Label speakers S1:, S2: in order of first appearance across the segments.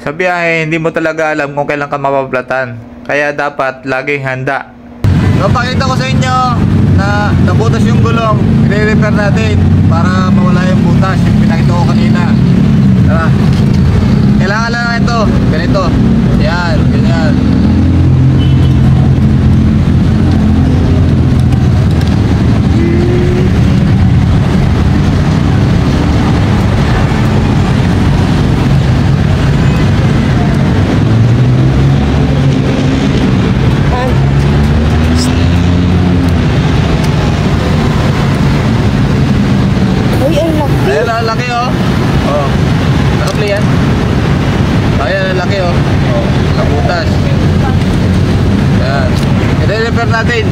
S1: Sa biyahe, hindi mo talaga alam kung kailan ka mapaplatan. Kaya dapat laging handa. So, pakita ko sa inyo na nabutas yung gulong. I-repair natin para mawala yung butas. Yung pinakita ko kanina. Tara. Kailangan lang ito. Ganito. Yan. Ganyan. Ayan ang laki oh. Oh. Nakapli yan. Ayan ang laki oh. Oh. Nabutas. Ayan. I-repair natin.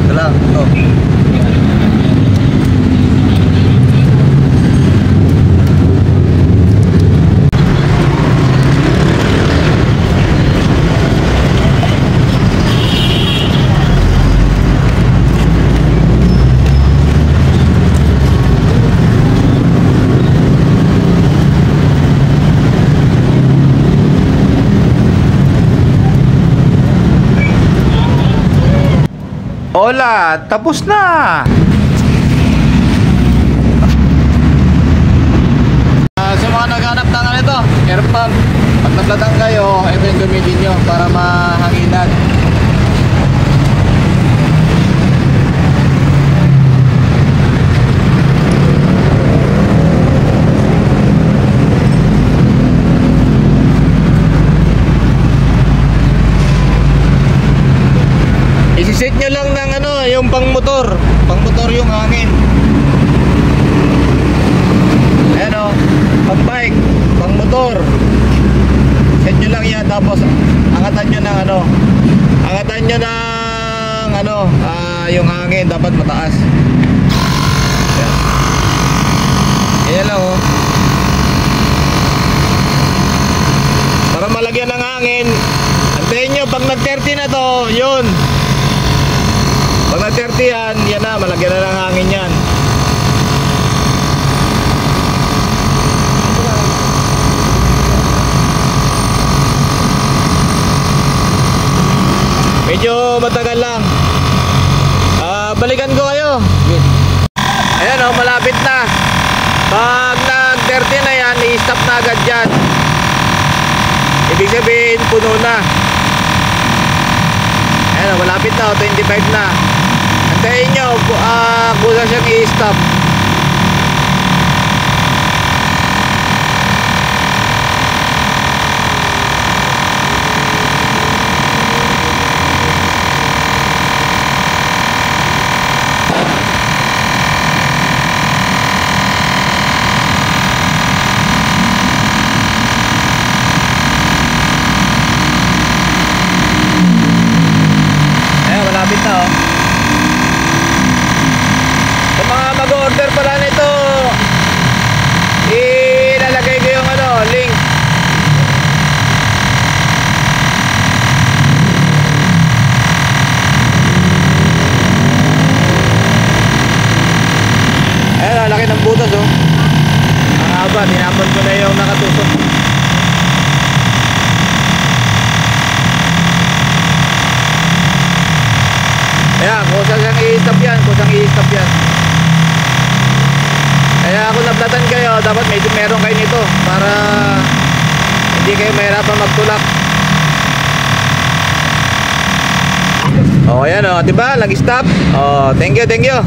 S1: Ito lang. Ito. Hola, tapos na! Sa mga naghanap ng ito, air pump. Pag naplatan kayo, ito yung gamitin nyo para mahanginan. Isiset nyo lang ng yung pang motor yung hangin. Ayan o, pang bike, pang motor. Set nyo lang yan, tapos angatan nyo ng yung hangin dapat mataas. Ayan. Ayan lang o. Para malagyan ng hangin, antayin nyo pag nag-30 na to, yun. Pag nag-30 yan na, malagyan na ng hangin yan. Medyo matagal lang. Balikan ko kayo. Ayan o, malapit na. Pag nag-30 na yan, i-stop na agad yan. Ibig sabihin, puno na. Ayan o, malapit na o, 25 na. Antayin nyo, kusa siyang i-stop. Ayan, malapit na o. Sa mga mag-order pala nito, ilalagay ko yung link. Ayan, laki ng butas oh. Ang haba, tinapon ko na yung nakatusok. Ayan, kusang i-stop yan, Kaya kung naplatan kayo, dapat meron kayo nito para hindi kayo mahirapan magtulak. Oh, ayan oh, diba? Nag-stop. Oh, thank you.